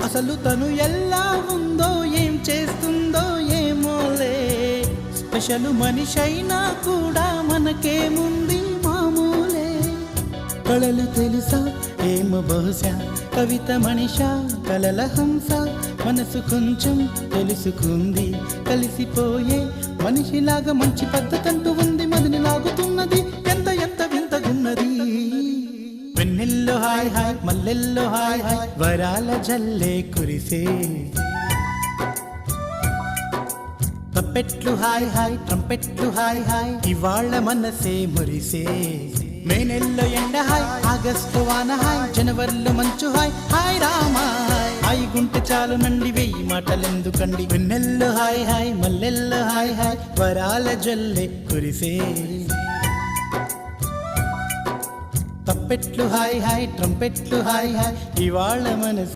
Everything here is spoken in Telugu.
అసలు తను ఎలా ఉందో ఏం చేస్తుందో ఏమోలే, స్పెషల్ మనిషైనా కూడా మనకేముంది మామూలే. కళలు తెలుసా ఏమో బహుశా, కవిత మనిషా కలల హంస, మనసు కొంచెం తెలుసుకుంది కలిసిపోయే మనిషిలాగా, మంచి పద్ధతంటూ ఉంది మదిని లాగుతున్నది, ఎంత ఎంత వింతగున్నది. వెన్నెల్లో హాయ్ హాయ్ మల్లెల్లో హాయ్ హాయ్, వరాల జల్లే కురిసే. తప్పెట్లు హాయ్ హాయ్ ట్రంపెట్లు హాయ్ హాయ్, ఇవాళ్ళ మనసే మురిసే. మే నెల్లో ఎండ హాయ్, ఆగస్టు వాన హాయ్, జనవరిలో మంచు హాయ్, హాయ్ రామా హాయ్ గుంటె చాలు నండి వెయ్యి మాటలెందుకండి. వెన్నెల్లో హాయ్ హాయ్ మల్లెల్లో హాయ్ హాయ్, వరాల జల్లే కురిసే. తప్పెట్లు హాయ్ హాయ్ ట్రంపెట్లు హాయ్ హాయ్, ఇవాళ మనసు